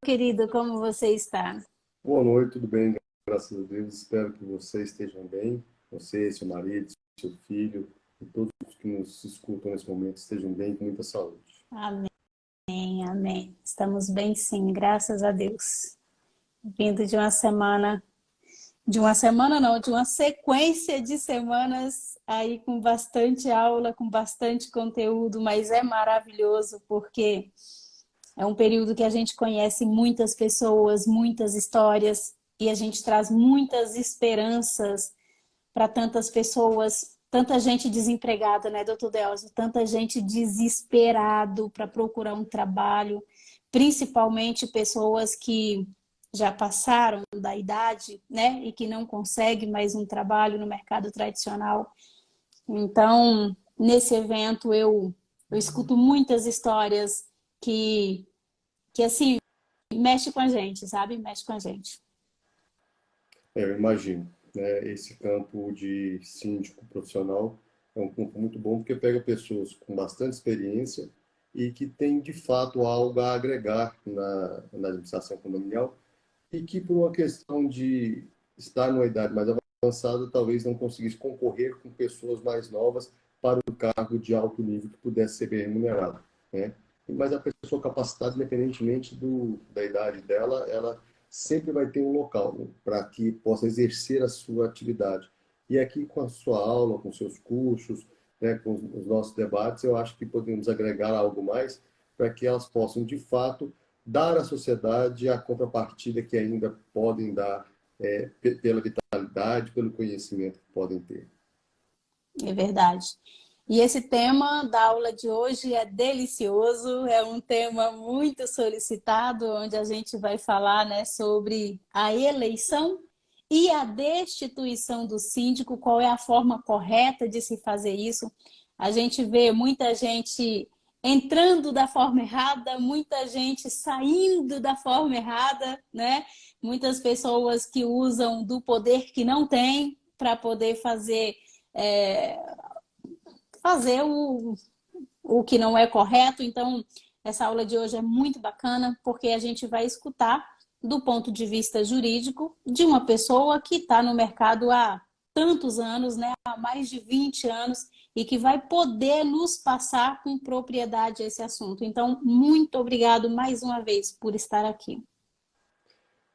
querido, como você está? Boa noite, tudo bem? Graças a Deus. Espero que vocês estejam bem. Você, seu marido, seu filho e todos que nos escutam nesse momento estejam bem, com muita saúde. Amém, amém. Estamos bem, sim, graças a Deus. Vindo de uma semana não, de uma sequência de semanas aí com bastante aula, com bastante conteúdo, mas é maravilhoso porque é um período que a gente conhece muitas pessoas, muitas histórias e a gente traz muitas esperanças para tantas pessoas, tanta gente desempregada, né, doutor Delcio? Tanta gente desesperado para procurar um trabalho, principalmente pessoas que já passaram da idade, né, e que não conseguem mais um trabalho no mercado tradicional. Então, nesse evento eu escuto muitas histórias que assim mexe com a gente, sabe? Mexe com a gente. Eu imagino, né? Esse campo de síndico profissional é um campo muito bom porque pega pessoas com bastante experiência e que têm de fato algo a agregar na administração condominial e que por uma questão de estar numa idade mais avançada, talvez não conseguisse concorrer com pessoas mais novas para um cargo de alto nível que pudesse ser bem remunerado, né? Mas a pessoa capacitada, independentemente da idade dela, ela sempre vai ter um local, né, para que possa exercer a sua atividade. E aqui com a sua aula, com seus cursos, né, com os nossos debates, eu acho que podemos agregar algo mais para que elas possam, de fato, dar à sociedade a contrapartida que ainda podem dar pela vitalidade, pelo conhecimento que podem ter. É verdade. E esse tema da aula de hoje é delicioso, é um tema muito solicitado, onde a gente vai falar, né, sobre a eleição e a destituição do síndico, qual é a forma correta de se fazer isso. A gente vê muita gente entrando da forma errada, muita gente saindo da forma errada, né? Muitas pessoas que usam do poder que não têm para poder é, fazer o que não é correto. Então, essa aula de hoje é muito bacana, porque a gente vai escutar do ponto de vista jurídico de uma pessoa que está no mercado há tantos anos, né? Há mais de 20 anos, e que vai poder nos passar com propriedade esse assunto. Então, muito obrigado mais uma vez por estar aqui.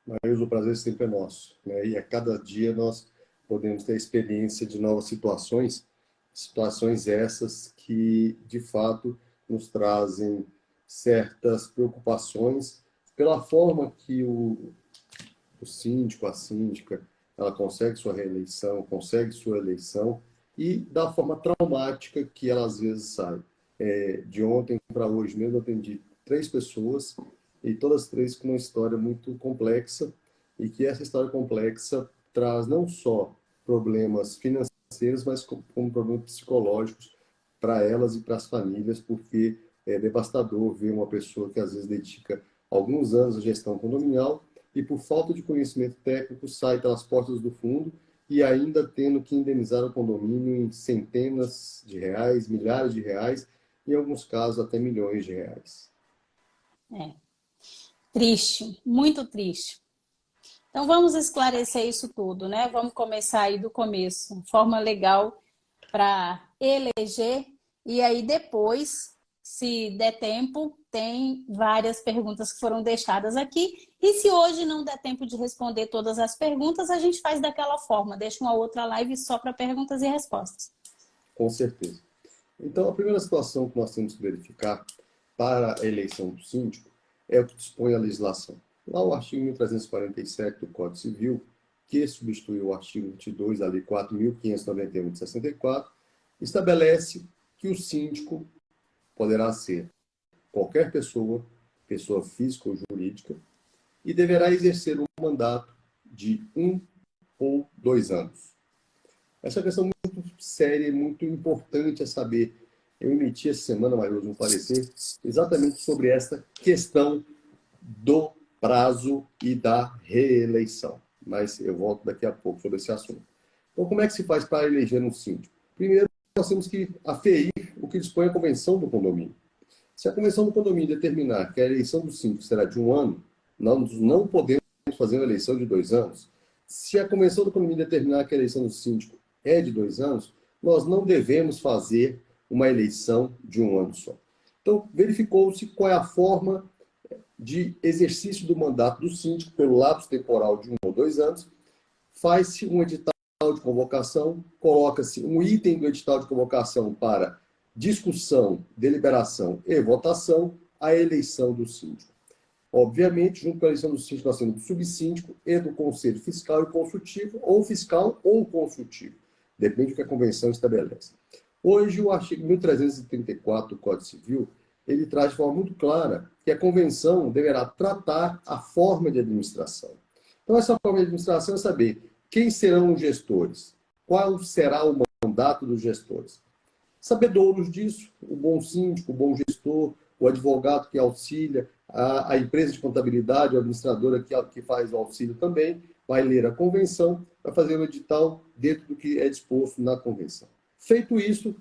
Mas o prazer sempre é nosso, né? E a cada dia nós podemos ter a experiência de novas situações, situações essas que, de fato, nos trazem certas preocupações pela forma que o síndico, a síndica, ela consegue sua reeleição, consegue sua eleição e da forma traumática que ela às vezes sai. De ontem para hoje mesmo eu atendi 3 pessoas e todas 3 com uma história muito complexa e que essa história complexa traz não só problemas financeiros, mas como problemas psicológicos para elas e para as famílias, porque é devastador ver uma pessoa que às vezes dedica alguns anos à gestão condominial e por falta de conhecimento técnico sai pelas portas do fundo e ainda tendo que indenizar o condomínio em centenas de reais, milhares de reais, em alguns casos até milhões de reais. É triste, muito triste. Então vamos esclarecer isso tudo, né? Vamos começar aí do começo, forma legal para eleger, e aí depois, se der tempo, tem várias perguntas que foram deixadas aqui. E se hoje não der tempo de responder todas as perguntas, a gente faz daquela forma, deixa uma outra live só para perguntas e respostas. Com certeza. Então, a primeira situação que nós temos que verificar para a eleição do síndico é o que dispõe a legislação. Lá o artigo 1347 do Código Civil, que substituiu o artigo 22 da Lei 4.591 de 64, estabelece que o síndico poderá ser qualquer pessoa, pessoa física ou jurídica, e deverá exercer um mandato de 1 ou 2 anos. Essa é uma questão muito séria e muito importante a saber. Eu emiti essa semana, Maioso, um parecer exatamente sobre essa questão do prazo e da reeleição. Mas eu volto daqui a pouco sobre esse assunto. Então, como é que se faz para eleger um síndico? Primeiro, nós temos que aferir o que dispõe a convenção do condomínio. Se a convenção do condomínio determinar que a eleição do síndico será de 1 ano, Nós não podemos fazer uma eleição de 2 anos. Se a Convenção do Condomínio determinar que a eleição do síndico é de 2 anos, nós não devemos fazer uma eleição de 1 ano só. Então, verificou-se qual é a forma de exercício do mandato do síndico pelo lapso temporal de 1 ou 2 anos. Faz-se um edital de convocação, coloca-se um item do edital de convocação para discussão, deliberação e votação, a eleição do síndico. Obviamente, junto com a eleição do síndico, nós temos do subsíndico e do conselho fiscal e consultivo, ou fiscal ou consultivo. Depende do que a convenção estabelece. Hoje, o artigo 1334 do Código Civil, ele traz de forma muito clara que a convenção deverá tratar a forma de administração. Então, essa forma de administração é saber quem serão os gestores, qual será o mandato dos gestores. Sabedouros disso, o bom síndico, o bom gestor, o advogado que auxilia, a empresa de contabilidade, a administradora que faz o auxílio também, vai ler a convenção, vai fazer o edital dentro do que é disposto na convenção. Feito isso,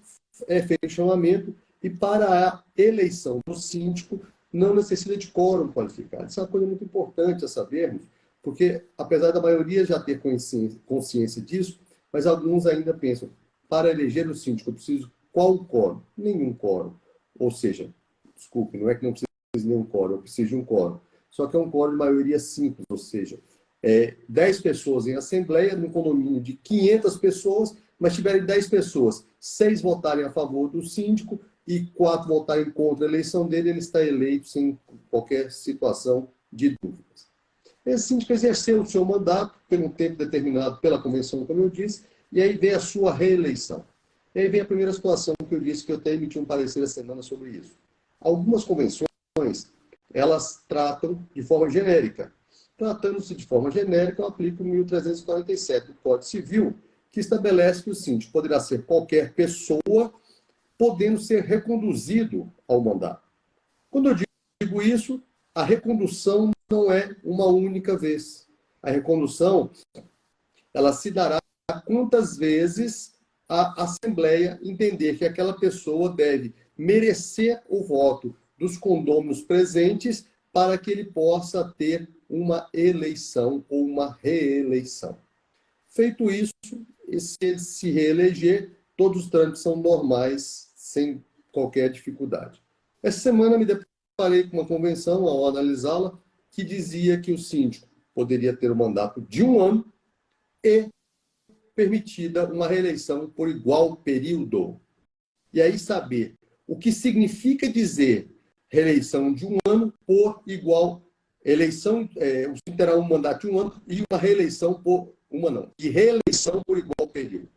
é feito o chamamento e para a eleição do síndico não necessita de quórum qualificado. Isso é uma coisa muito importante a sabermos, porque apesar da maioria já ter consciência disso, mas alguns ainda pensam, para eleger o síndico eu preciso qual quórum? Nenhum quórum. Ou seja, desculpe, não é que não precisa de nenhum quórum, eu preciso de um quórum. Só que é um quórum de maioria simples, ou seja, 10 pessoas em assembleia, num condomínio de 500 pessoas, mas tiverem 10 pessoas, 6 votarem a favor do síndico e 4 votarem contra a eleição dele, ele está eleito sem qualquer situação de dúvidas. Esse síndico exerceu o seu mandato por um tempo determinado pela convenção, como eu disse, e aí vem a sua reeleição. E aí vem a primeira situação que eu disse, que eu até emiti um parecer essa semana sobre isso. Algumas convenções, elas tratam de forma genérica. Tratando-se de forma genérica, eu aplico o 1347 do Código Civil, que estabelece que o síndico poderá ser qualquer pessoa, podendo ser reconduzido ao mandato. Quando eu digo isso, a recondução não é uma única vez. A recondução, ela se dará quantas vezes a Assembleia entender que aquela pessoa deve merecer o voto dos condôminos presentes para que ele possa ter uma eleição ou uma reeleição. Feito isso, se ele se reeleger, todos os trâmites são normais, sem qualquer dificuldade. Essa semana me deparei com uma convenção, ao analisá-la, que dizia que o síndico poderia ter o mandato de 1 ano e permitida uma reeleição por igual período. E aí saber o que significa dizer reeleição de 1 ano por igual eleição, o síndico terá um mandato de 1 ano e uma reeleição por e reeleição por igual período.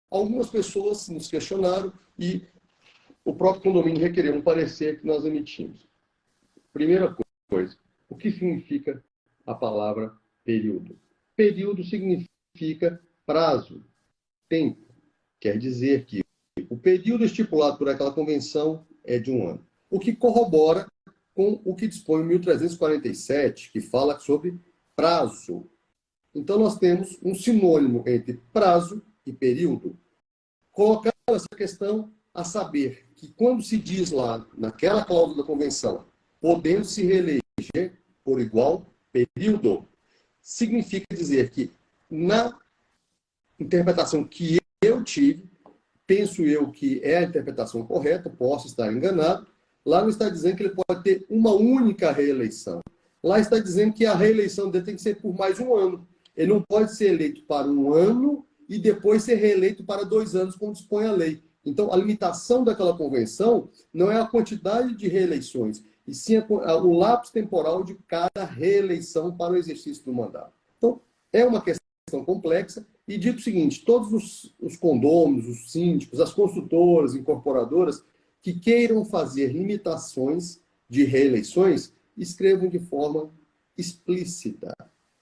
Algumas pessoas nos questionaram e o próprio condomínio requereu um parecer que nós emitimos. Primeira coisa, o que significa a palavra período? Período significa prazo, tempo. Quer dizer que o período estipulado por aquela convenção é de 1 ano. O que corrobora com o que dispõe o 1347, que fala sobre prazo. Então, nós temos um sinônimo entre prazo e período. Colocando essa questão a saber que quando se diz lá, naquela cláusula da convenção, podendo se reeleger por igual período, significa dizer que, na interpretação que eu tive, penso eu que é a interpretação correta, posso estar enganado, lá não está dizendo que ele pode ter uma única reeleição. Lá está dizendo que a reeleição dele tem que ser por mais 1 ano. Ele não pode ser eleito para 1 ano e depois ser reeleito para 2 anos, como dispõe a lei. Então, a limitação daquela convenção não é a quantidade de reeleições, e sim o lapso temporal de cada reeleição para o exercício do mandato. Então, é uma questão complexa. E dito o seguinte, todos os condôminos, os síndicos, as construtoras, incorporadoras, que queiram fazer limitações de reeleições, escrevam de forma explícita.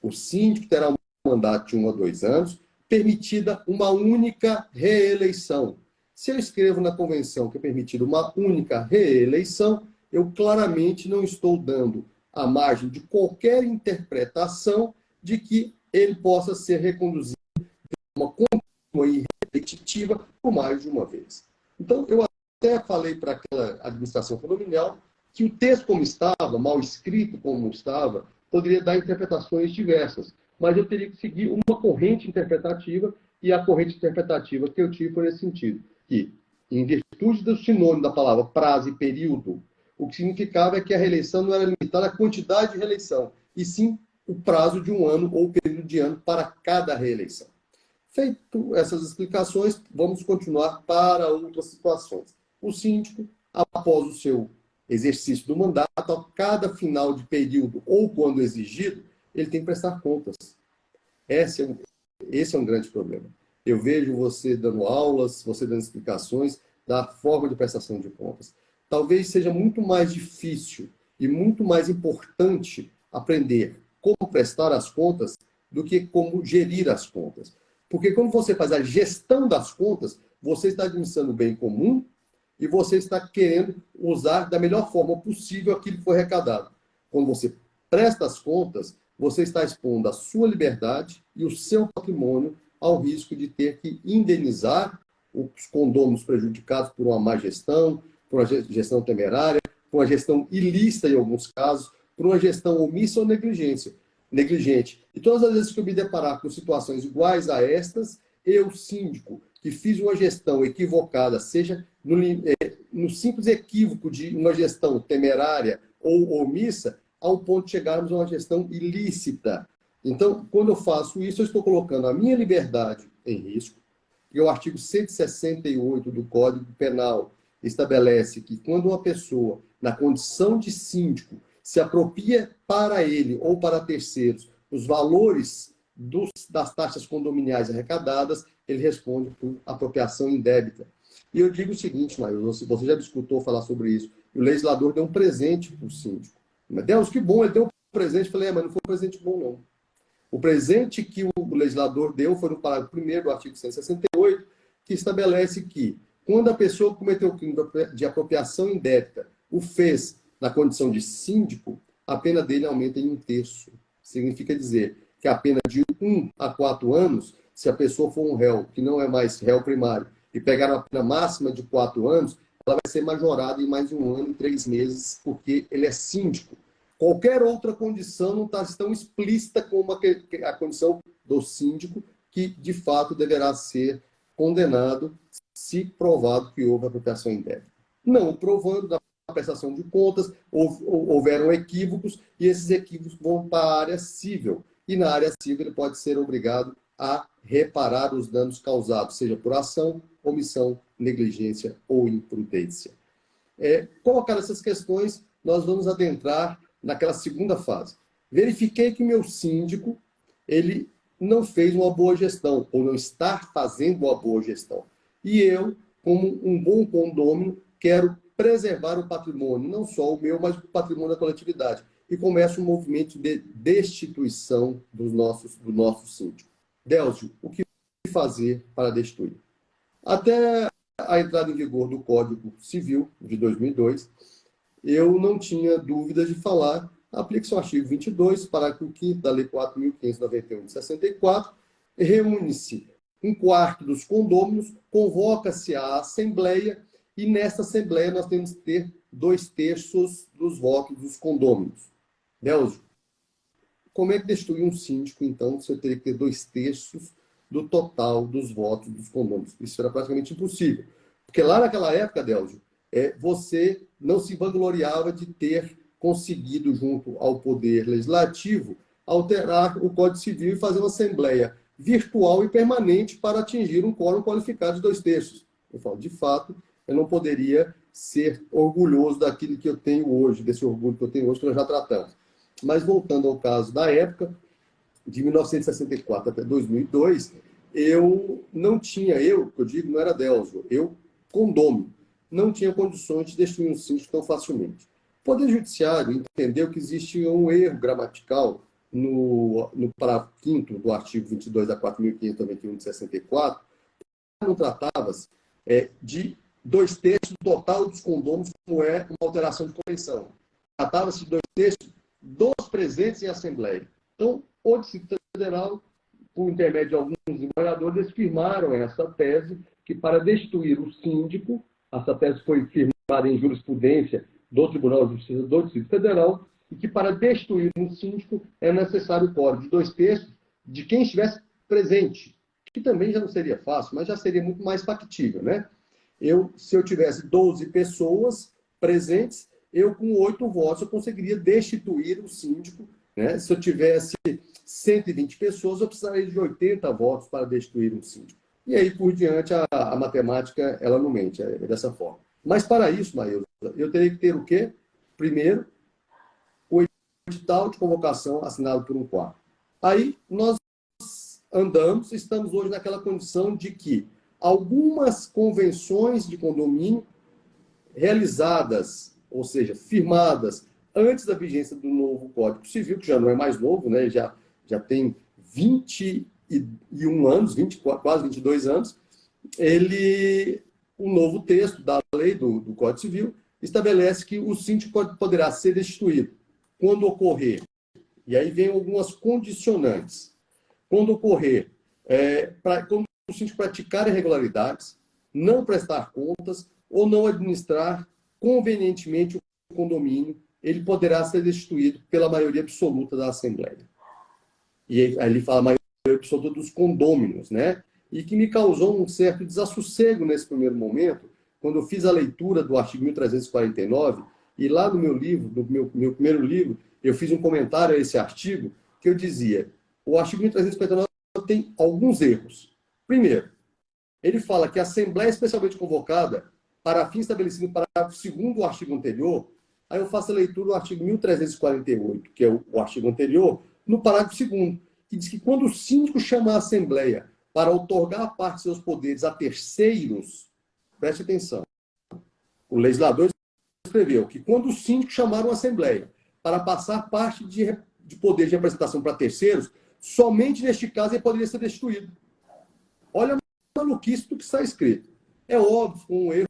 O síndico terá um mandato de 1 a 2 anos, permitida uma única reeleição. Se eu escrevo na convenção que é permitida uma única reeleição, eu claramente não estou dando a margem de qualquer interpretação de que ele possa ser reconduzido uma contínua e repetitiva por mais de uma vez. Então, eu até falei para aquela administração condominial que o texto como estava, mal escrito como estava, poderia dar interpretações diversas, mas eu teria que seguir uma corrente interpretativa, e a corrente interpretativa que eu tive foi nesse sentido, que, em virtude do sinônimo da palavra prazo e período, o que significava é que a reeleição não era limitada à quantidade de reeleição, e sim o prazo de um ano ou período de ano para cada reeleição. Feito essas explicações, vamos continuar para outras situações. O síndico, após o seu exercício do mandato, a cada final de período ou quando exigido, ele tem que prestar contas. Esse é um grande problema. Eu vejo você dando aulas, você dando explicações da forma de prestação de contas. Talvez seja muito mais difícil e muito mais importante aprender como prestar as contas do que como gerir as contas. Porque quando você faz a gestão das contas, você está administrando o bem comum e você está querendo usar da melhor forma possível aquilo que foi arrecadado. Quando você presta as contas, você está expondo a sua liberdade e o seu patrimônio ao risco de ter que indenizar os condôminos prejudicados por uma má gestão, por uma gestão temerária, por uma gestão ilícita em alguns casos, por uma gestão omissa ou negligente. E todas as vezes que eu me deparar com situações iguais a estas, eu, síndico, que fiz uma gestão equivocada, seja no simples equívoco de uma gestão temerária ou omissa, ao ponto de chegarmos a uma gestão ilícita. Então, quando eu faço isso, eu estou colocando a minha liberdade em risco, e o artigo 168 do Código Penal estabelece que quando uma pessoa, na condição de síndico, se apropria para ele ou para terceiros os valores das taxas condominiais arrecadadas, ele responde por apropriação indébita. E eu digo o seguinte, Maio, você já me escutou falar sobre isso, o legislador deu um presente para o síndico. Deus, que bom, ele deu um presente. Eu falei, mas não foi um presente bom, não. O presente que o legislador deu foi no parágrafo 1º do artigo 168, que estabelece que, quando a pessoa cometeu o crime de apropriação indébita, o fez na condição de síndico, a pena dele aumenta em 1/3. Significa dizer que a pena de 1 a 4 anos, se a pessoa for um réu que não é mais réu primário, e pegar a pena máxima de 4 anos, ela vai ser majorada em mais de 1 ano e 3 meses, porque ele é síndico. Qualquer outra condição não está tão explícita como a condição do síndico, que de fato deverá ser condenado se provado que houve apropriação indébita. Não provando, da prestação de contas, houveram equívocos, e esses equívocos vão para a área civil. E na área civil ele pode ser obrigado a reparar os danos causados, seja por ação, omissão, negligência ou imprudência. Colocar essas questões, nós vamos adentrar naquela segunda fase. Verifiquei que o meu síndico, ele não fez uma boa gestão, ou não está fazendo uma boa gestão. E eu, como um bom condômino, quero preservar o patrimônio, não só o meu, mas o patrimônio da coletividade. E começa um movimento de destituição do nosso síndico. Délcio, o que fazer para destituir? Até a entrada em vigor do Código Civil de 2002, eu não tinha dúvida de falar, aplica-se o artigo 22, parágrafo 5º da Lei 4.591 de 64, reúne-se 1/4 dos condôminos, convoca-se a Assembleia, e nesta Assembleia nós temos que ter 2/3 dos votos dos condôminos. Délcio, como é que destitui um síndico, então, se eu teria que ter 2/3 do total dos votos dos condôminos? Isso era praticamente impossível. Porque lá naquela época, Délcio, você não se vangloriava de ter conseguido, junto ao Poder Legislativo, alterar o Código Civil e fazer uma Assembleia virtual e permanente para atingir um quórum qualificado de 2/3. Eu falo, de fato, eu não poderia ser orgulhoso daquilo que eu tenho hoje, desse orgulho que eu tenho hoje, que nós já tratamos. Mas voltando ao caso da época, de 1964 até 2002, eu não tinha, que eu digo, não era Délcio, eu, condômino, não tinha condições de destruir um síndico tão facilmente. O Poder Judiciário entendeu que existia um erro gramatical no parágrafo 5º do artigo 22 da 4.591 de 64, não tratava-se de 2/3 do total dos condôminos, como é uma alteração de correção. Tratava-se de 2/3 dos presentes em Assembleia. Então, o Distrito Federal, por intermédio de alguns desembargadores, firmaram essa tese, que para destituir o síndico, essa tese foi firmada em jurisprudência do Tribunal de Justiça do Distrito Federal, e que para destruir um síndico é necessário o quórum de 2/3 de quem estivesse presente, que também já não seria fácil, mas já seria muito mais factível, né? Se eu tivesse 12 pessoas presentes, eu com 8 votos eu conseguiria destituir o síndico, né? Se eu tivesse 120 pessoas, eu precisaria de 80 votos para destituir um síndico. E aí, por diante, a matemática, ela não mente, é dessa forma. Mas para isso, Maílson, eu teria que ter o quê? Primeiro, o edital de convocação assinado por um quarto. Aí, nós estamos hoje naquela condição de que algumas convenções de condomínio realizadas, ou seja, firmadas antes da vigência do novo Código Civil, que já não é mais novo, né? já tem 21 anos, quase 22 anos, o novo texto da lei do Código Civil estabelece que o síndico poderá ser destituído quando ocorrer, e aí vem algumas condicionantes, quando ocorrer, quando o síndico praticar irregularidades, não prestar contas ou não administrar convenientemente o condomínio, ele poderá ser destituído pela maioria absoluta da Assembleia. E aí ele fala a maioria absoluta dos condôminos, né? E que me causou um certo desassossego nesse primeiro momento, quando eu fiz a leitura do artigo 1349, e lá no meu livro, no meu primeiro livro, eu fiz um comentário a esse artigo, que eu dizia, o artigo 1349 tem alguns erros. Primeiro, ele fala que a Assembleia especialmente convocada, para fim estabelecido no parágrafo 2º do artigo anterior, aí eu faço a leitura do artigo 1348, que é o artigo anterior, no parágrafo 2º, que diz que quando o síndico chama a Assembleia para outorgar parte de seus poderes a terceiros, preste atenção, o legislador escreveu que quando o síndico chamar uma Assembleia para passar parte de poder de representação para terceiros, somente neste caso ele poderia ser destituído. Olha a maluquice do que está escrito. É óbvio, com um erro,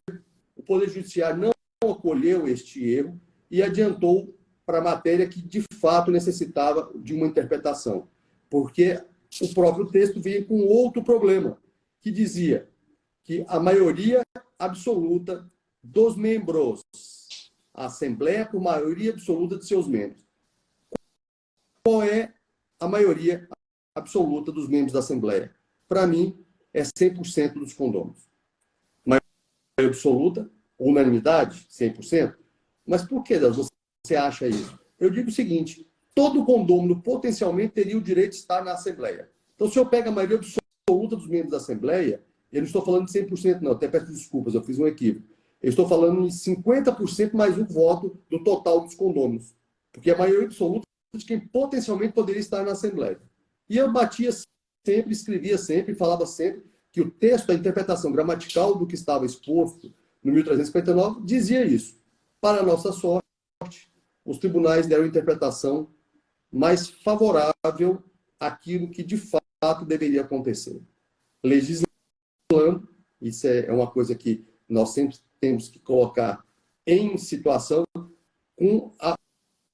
o Poder Judiciário não acolheu este erro e adiantou para a matéria que, de fato, necessitava de uma interpretação. Porque o próprio texto veio com outro problema, que dizia que a maioria absoluta dos membros, a Assembleia por maioria absoluta de seus membros. Qual é a maioria absoluta dos membros da Assembleia? Para mim, é 100% dos condôminos. Maioria absoluta, unanimidade, 100%. Mas por que, Deus, você acha isso? Eu digo o seguinte, todo condômino potencialmente teria o direito de estar na Assembleia. Então, se eu pego a maioria absoluta dos membros da Assembleia, eu não estou falando de 100%, não, até peço desculpas, eu fiz um equívoco. Eu estou falando de 50% mais um voto do total dos condôminos. Porque a maioria absoluta de quem potencialmente poderia estar na Assembleia. E eu batia sempre, escrevia sempre, falava sempre que o texto, a interpretação gramatical do que estava exposto no 1359 dizia isso. Para a nossa sorte, os tribunais deram interpretação mais favorável àquilo que de fato deveria acontecer. Legislando, isso é uma coisa que nós sempre temos que colocar em situação, com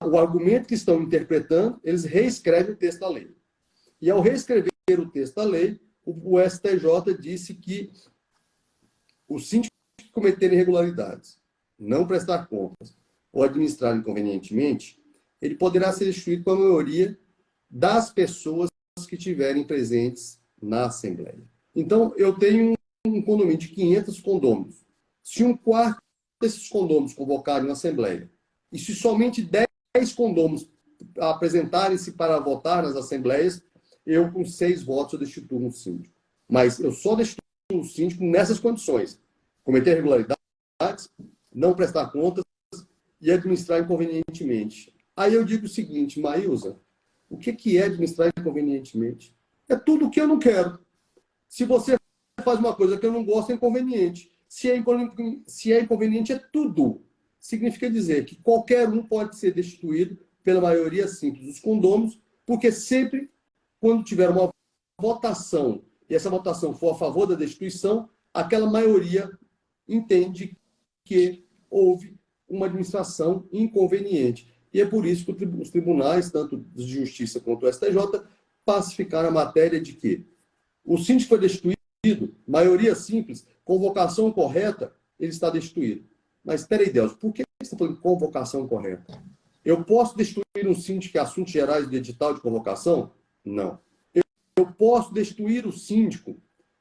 o argumento que estão interpretando, eles reescrevem o texto da lei. E ao reescrever o texto da lei, o STJ disse que o síndico que cometer irregularidades, não prestar contas ou administrar inconvenientemente, ele poderá ser destituído pela maioria das pessoas que estiverem presentes na Assembleia. Então, eu tenho um condomínio de 500 condôminos. Se um quarto desses condôminos convocarem uma Assembleia, e se somente 10 condôminos apresentarem-se para votar nas Assembleias, eu, com 6 votos, eu destituo um síndico. Mas eu só destituo um síndico nessas condições. Cometer irregularidades, não prestar contas e administrar inconvenientemente. Aí eu digo o seguinte, Maílza, o que é administrar inconvenientemente? É tudo o que eu não quero. Se você faz uma coisa que eu não gosto, é inconveniente. Se é inconveniente, é tudo. Significa dizer que qualquer um pode ser destituído pela maioria simples dos condôminos, porque sempre, quando tiver uma votação, e essa votação for a favor da destituição, aquela maioria entende que houve uma administração inconveniente. E é por isso que os tribunais, tanto de justiça quanto o STJ, pacificaram a matéria de que o síndico foi destituído, maioria simples, convocação correta, ele está destituído. Mas, peraí, Deus, por que você está falando convocação correta? Eu posso destruir um síndico, assuntos gerais do edital de convocação? Não. Eu posso destruir o síndico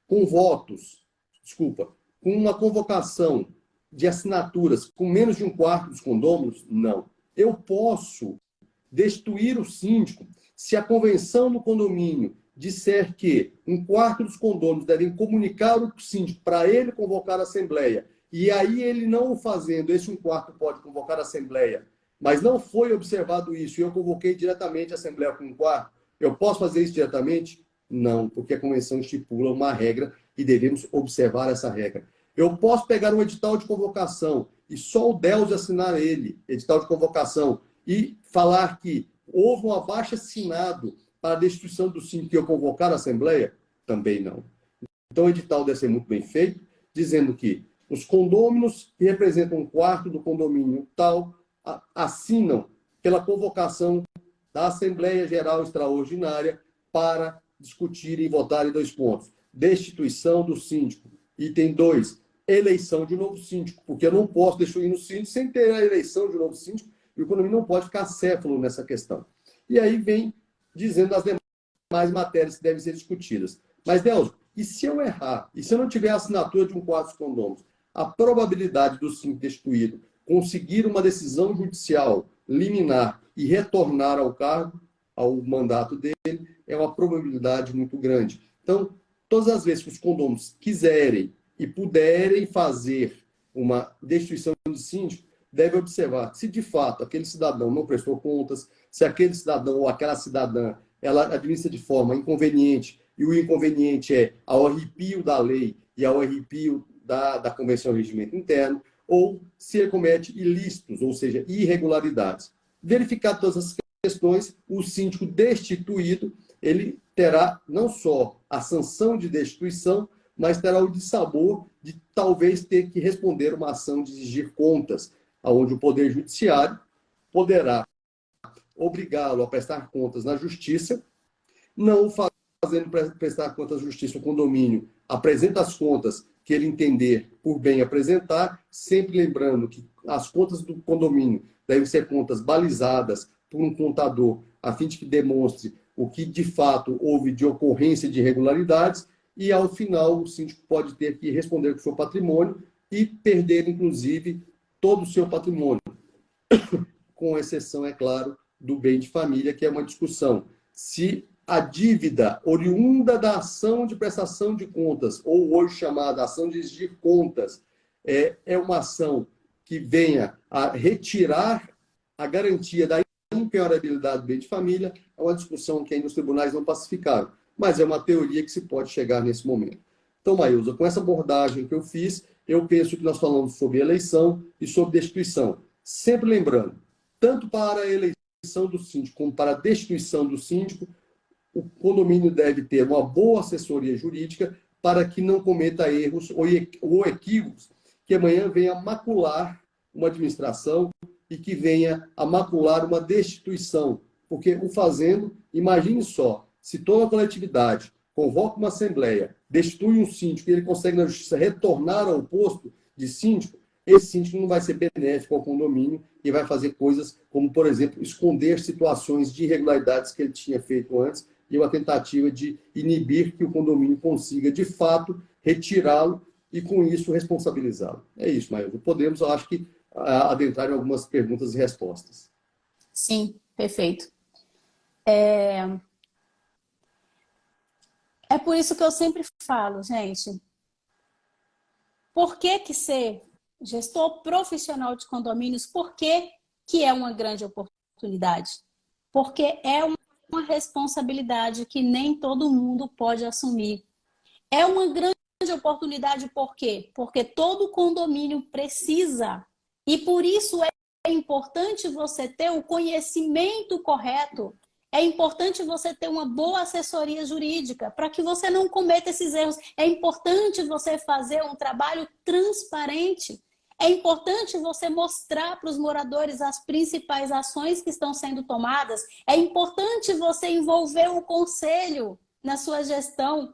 com votos, desculpa, com uma convocação de assinaturas com menos de um quarto dos condôminos? Não. Eu posso destruir o síndico se a convenção no condomínio disser que um quarto dos condôminos devem comunicar o síndico para ele convocar a assembleia, e aí ele não o fazendo, esse um quarto pode convocar a assembleia, mas não foi observado isso, e eu convoquei diretamente a assembleia com um quarto, eu posso fazer isso diretamente? Não, porque a convenção estipula uma regra e devemos observar essa regra. Eu posso pegar um edital de convocação e só o DELS assinar ele, edital de convocação, e falar que houve um abaixo-assinado para a destituição do síndico e eu convocar a Assembleia? Também não. Então, o edital deve ser muito bem feito, dizendo que os condôminos que representam um quarto do condomínio tal assinam pela convocação da Assembleia Geral Extraordinária para discutir e votar em 2 pontos. Destituição do síndico. Item 2, eleição de novo síndico, porque eu não posso destruir no síndico sem ter a eleição de novo síndico, e o condomínio não pode ficar céfalo nessa questão. E aí vem dizendo as demais matérias que devem ser discutidas. Mas, Delzo, e se eu errar? E se eu não tiver a assinatura de um quarto dos condôminos? A probabilidade do síndico destituído conseguir uma decisão judicial liminar e retornar ao cargo, ao mandato dele, é uma probabilidade muito grande. Então, todas as vezes que os condôminos quiserem e puderem fazer uma destituição de síndico, deve observar se de fato aquele cidadão não prestou contas, se aquele cidadão ou aquela cidadã ela administra de forma inconveniente, e o inconveniente é ao arrepio da lei e ao arrepio da Convenção de Regimento Interno, ou se ele comete ilícitos, ou seja, irregularidades. Verificar todas as questões, o síndico destituído, ele terá não só a sanção de destituição, mas terá o dissabor de talvez ter que responder uma ação de exigir contas, onde o Poder Judiciário poderá obrigá-lo a prestar contas na Justiça, não fazendo prestar contas na Justiça o condomínio, apresenta as contas que ele entender por bem apresentar, sempre lembrando que as contas do condomínio devem ser contas balizadas por um contador, a fim de que demonstre o que de fato houve de ocorrência de irregularidades, e ao final o síndico pode ter que responder com o seu patrimônio e perder, inclusive, todo o seu patrimônio, com exceção, é claro, do bem de família, que é uma discussão. Se a dívida oriunda da ação de prestação de contas, ou hoje chamada ação de exigir contas, é uma ação que venha a retirar a garantia da impenhorabilidade do bem de família, é uma discussão que ainda os tribunais não pacificaram, mas é uma teoria que se pode chegar nesse momento. Então, Maílza, com essa abordagem que eu fiz, eu penso que nós falamos sobre eleição e sobre destituição. Sempre lembrando, tanto para a eleição do síndico como para a destituição do síndico, o condomínio deve ter uma boa assessoria jurídica para que não cometa erros ou equívocos que amanhã venha macular uma administração e que venha a macular uma destituição. Porque o fazendo, imagine só, se toda a coletividade convoca uma assembleia, destitui um síndico e ele consegue na justiça retornar ao posto de síndico, esse síndico não vai ser benéfico ao condomínio e vai fazer coisas como, por exemplo, esconder situações de irregularidades que ele tinha feito antes e uma tentativa de inibir que o condomínio consiga, de fato, retirá-lo e, com isso, responsabilizá-lo. É isso, Maílza. Podemos, eu acho que, adentrar em algumas perguntas e respostas. Sim, perfeito. É por isso que eu sempre falo, gente, por que ser gestor profissional de condomínios, por que é uma grande oportunidade? Porque é uma responsabilidade que nem todo mundo pode assumir. É uma grande oportunidade por quê? Porque todo condomínio precisa. E por isso é importante você ter o conhecimento correto. É importante você ter uma boa assessoria jurídica para que você não cometa esses erros. É importante você fazer um trabalho transparente. É importante você mostrar para os moradores as principais ações que estão sendo tomadas. É importante você envolver o conselho na sua gestão.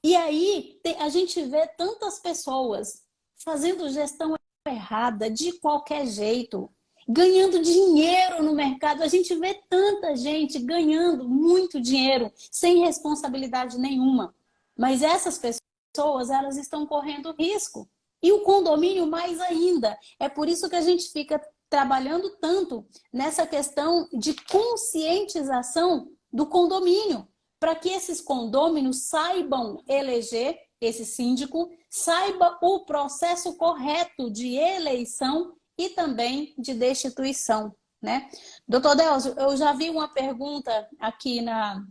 E aí a gente vê tantas pessoas fazendo gestão errada de qualquer jeito. ganhando dinheiro no mercado. A gente vê tanta gente ganhando muito dinheiro sem responsabilidade nenhuma. Mas essas pessoas, elas estão correndo risco. E o condomínio mais ainda. É por isso que a gente fica trabalhando tanto nessa questão de conscientização do condomínio, para que esses condôminos saibam eleger esse síndico, saiba o processo correto de eleição e também de destituição, né? Doutor Delcio, eu já vi uma pergunta aqui na...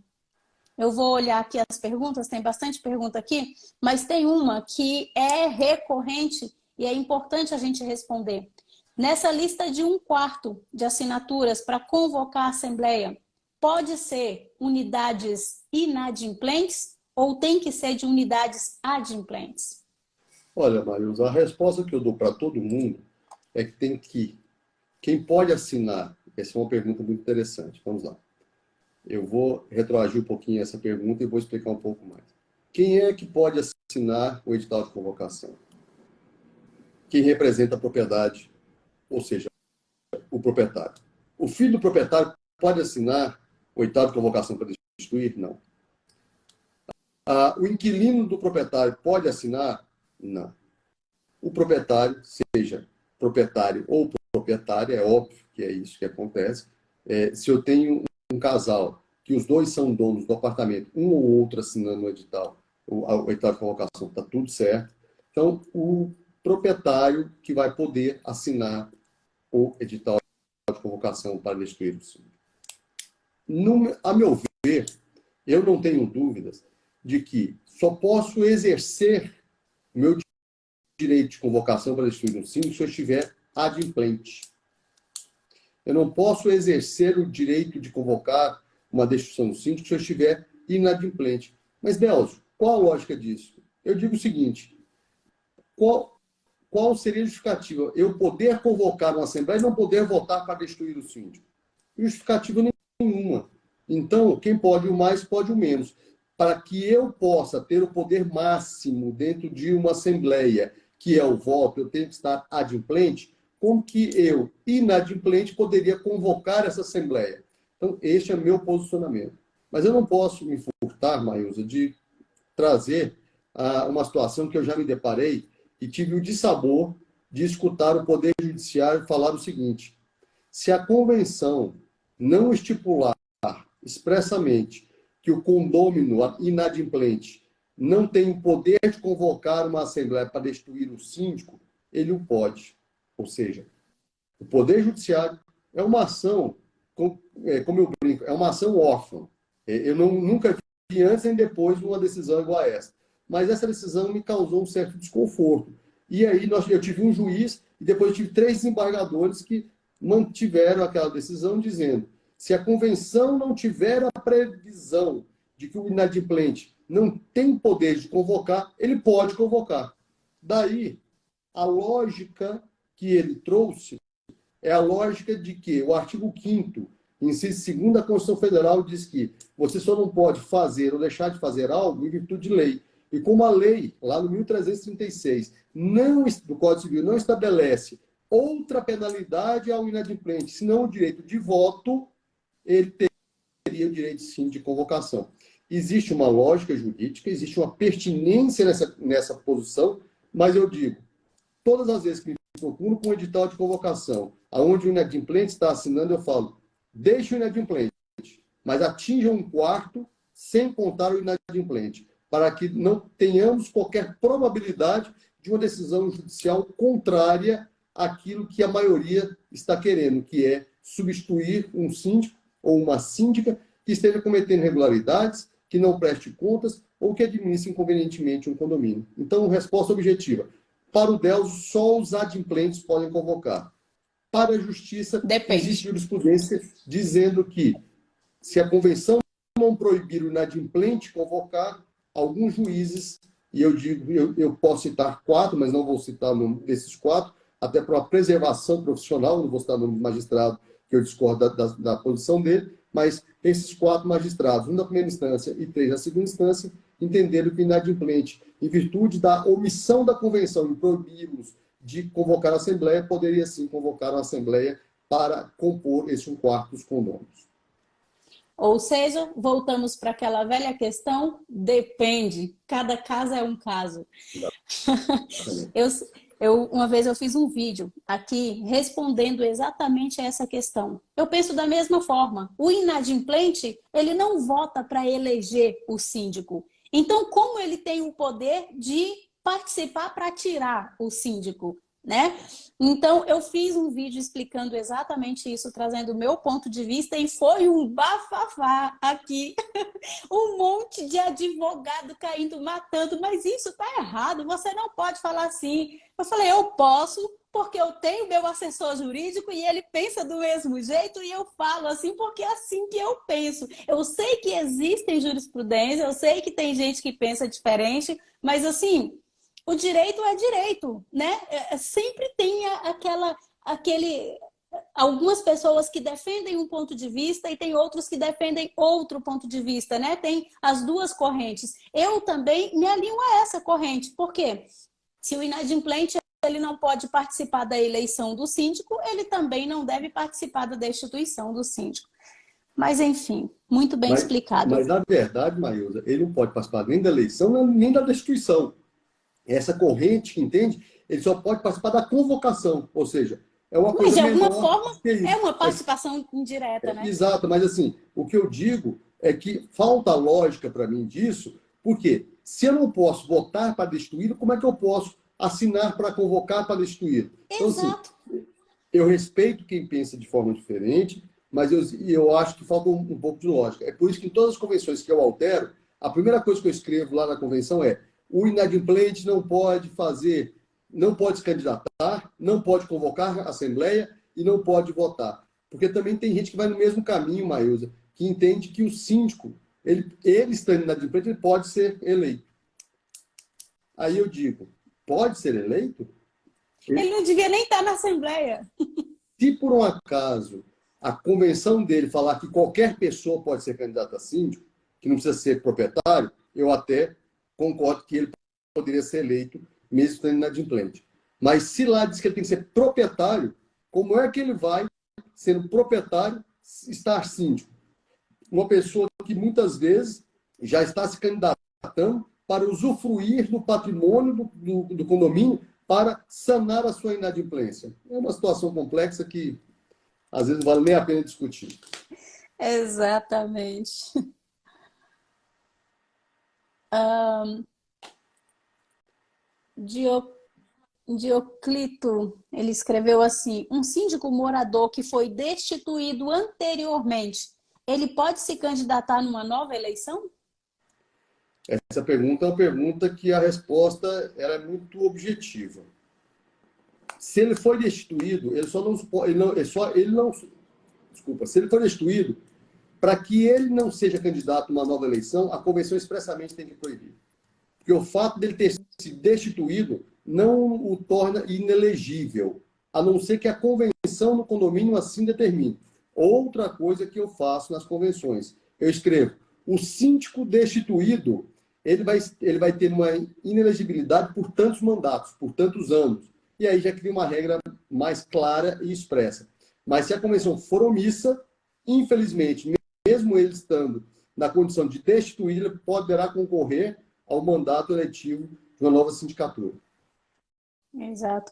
Eu vou olhar aqui as perguntas, tem bastante pergunta aqui, mas tem uma que é recorrente e é importante a gente responder. Nessa lista de 1/4 de assinaturas para convocar a Assembleia, pode ser unidades inadimplentes ou tem que ser de unidades adimplentes? Olha, Marilza, a resposta que eu dou para todo mundo é que tem que... Quem pode assinar? Essa é uma pergunta muito interessante. Vamos lá. Eu vou retroagir um pouquinho essa pergunta e vou explicar um pouco mais. Quem é que pode assinar o edital de convocação? Quem representa a propriedade, ou seja, o proprietário. O filho do proprietário pode assinar o edital de convocação para destituir? Não. O inquilino do proprietário pode assinar? Não. O proprietário, seja proprietário ou proprietária, é óbvio que é isso que acontece. Se eu tenho um casal que os dois são donos do apartamento, um ou outro assinando o edital de convocação, está tudo certo. Então, o proprietário que vai poder assinar o edital de convocação para destituir o síndico. A meu ver, eu não tenho dúvidas de que só posso exercer meu direito de convocação para destituir um síndico se eu estiver adimplente. Eu não posso exercer o direito de convocar uma destituição do síndico se eu estiver inadimplente. Mas, Delcio, qual a lógica disso? Eu digo o seguinte, qual seria a justificativa? Eu poder convocar uma Assembleia e não poder votar para destituir o síndico? Justificativa nenhuma. Então, quem pode o mais, pode o menos. Para que eu possa ter o poder máximo dentro de uma Assembleia, que é o voto, eu tenho que estar adimplente, como que eu, inadimplente, poderia convocar essa Assembleia? Então, este é meu posicionamento. Mas eu não posso me furtar, Maílza, de trazer uma situação que eu já me deparei e tive o dissabor de escutar o Poder Judiciário falar o seguinte: se a convenção não estipular expressamente que o condômino inadimplente não tem o poder de convocar uma Assembleia para destituir o síndico, ele o pode. Ou seja, o Poder Judiciário é uma ação, como eu brinco, é uma ação órfã. Eu nunca vi antes nem depois uma decisão igual a essa. Mas essa decisão me causou um certo desconforto. E aí eu tive um juiz e depois tive 3 desembargadores que mantiveram aquela decisão dizendo: se a convenção não tiver a previsão de que o inadimplente não tem poder de convocar, ele pode convocar. Daí, a lógica que ele trouxe é a lógica de que o artigo 5º, inciso 2º da Constituição Federal, diz que você só não pode fazer ou deixar de fazer algo em virtude de lei. E como a lei, lá no 1336, do Código Civil, não estabelece outra penalidade ao inadimplente, senão o direito de voto, ele teria o direito, sim, de convocação. Existe uma lógica jurídica, existe uma pertinência nessa posição, mas eu digo, todas as vezes que me procuro com um edital de convocação, aonde o inadimplente está assinando, eu falo, deixe o inadimplente, mas atinja 1/4 sem contar o inadimplente, para que não tenhamos qualquer probabilidade de uma decisão judicial contrária àquilo que a maioria está querendo, que é substituir um síndico ou uma síndica que esteja cometendo irregularidades, que não preste contas ou que administre inconvenientemente um condomínio. Então, resposta objetiva. Para o Delcio, só os adimplentes podem convocar. Para a Justiça, existe jurisprudência dizendo que, se a convenção não proibir o inadimplente convocar, alguns juízes, e eu posso citar 4, mas não vou citar o nome desses 4, até para uma preservação profissional, não vou citar o nome do magistrado, que eu discordo da posição dele, mas esses 4 magistrados, um da primeira instância e 3 da segunda instância, entenderam que o inadimplente, em virtude da omissão da convenção e proibir-los de convocar a Assembleia, poderia sim convocar uma Assembleia para compor esse 1/4 dos condôminos. Ou seja, voltamos para aquela velha questão, depende. Cada caso é um caso. Uma vez eu fiz um vídeo aqui respondendo exatamente a essa questão. Eu penso da mesma forma. O inadimplente, ele não vota para eleger o síndico. Então, como ele tem o poder de participar para tirar o síndico, né? Então, eu fiz um vídeo explicando exatamente isso, trazendo o meu ponto de vista, e foi um bafafá aqui. Um monte de advogado caindo, matando, mas isso está errado, você não pode falar assim. Eu falei, eu posso, porque eu tenho meu assessor jurídico e ele pensa do mesmo jeito e eu falo assim, porque é assim que eu penso. Eu sei que existem jurisprudências, eu sei que tem gente que pensa diferente, mas assim, o direito é direito, né? Sempre tem algumas pessoas que defendem um ponto de vista e tem outros que defendem outro ponto de vista, né? Tem as duas correntes. Eu também me alinho a essa corrente. Por quê? Se o inadimplente ele não pode participar da eleição do síndico, ele também não deve participar da destituição do síndico. Mas, enfim, muito bem explicado. Mas, na verdade, Maísa, ele não pode participar nem da eleição, nem da destituição. Essa corrente que entende, ele só pode participar da convocação, ou seja, é uma coisa de alguma menor forma, que isso. É uma participação indireta, né? Exato, mas assim, o que eu digo é que falta lógica para mim disso, porque se eu não posso votar para destituir, como é que eu posso assinar para convocar para destituir? Então, Exato. assim, eu respeito quem pensa de forma diferente, mas eu acho que falta um pouco de lógica. É por isso que em todas as convenções que eu altero, a primeira coisa que eu escrevo lá na convenção é: o inadimplente não pode se candidatar, não pode convocar a assembleia e não pode votar. Porque também tem gente que vai no mesmo caminho, Maísa, que entende que o síndico, ele estando inadimplente, ele pode ser eleito. Aí eu digo, pode ser eleito? Ele não devia nem estar na assembleia. Se por um acaso a convenção dele falar que qualquer pessoa pode ser candidata a síndico, que não precisa ser proprietário, eu até concordo que ele poderia ser eleito mesmo estando inadimplente. Mas se lá diz que ele tem que ser proprietário, como é que ele vai, sendo proprietário, estar síndico? Uma pessoa que muitas vezes já está se candidatando para usufruir do patrimônio do condomínio para sanar a sua inadimplência. É uma situação complexa que às vezes não vale nem a pena discutir. Exatamente. Dioclito, ele escreveu assim: um síndico morador que foi destituído anteriormente, ele pode se candidatar numa nova eleição? Essa pergunta é uma pergunta que a resposta era muito objetiva. Se ele foi destituído, se ele foi destituído, para que ele não seja candidato a uma nova eleição, a convenção expressamente tem que proibir. Porque o fato dele ter sido destituído não o torna inelegível, a não ser que a convenção no condomínio assim determine. Outra coisa que eu faço nas convenções, eu escrevo: o síndico destituído, ele vai ter uma inelegibilidade por tantos mandatos, por tantos anos. E aí já cria uma regra mais clara e expressa. Mas se a convenção for omissa, infelizmente, mesmo ele estando na condição de destituir, ele poderá concorrer ao mandato eletivo de uma nova sindicatura. Exato.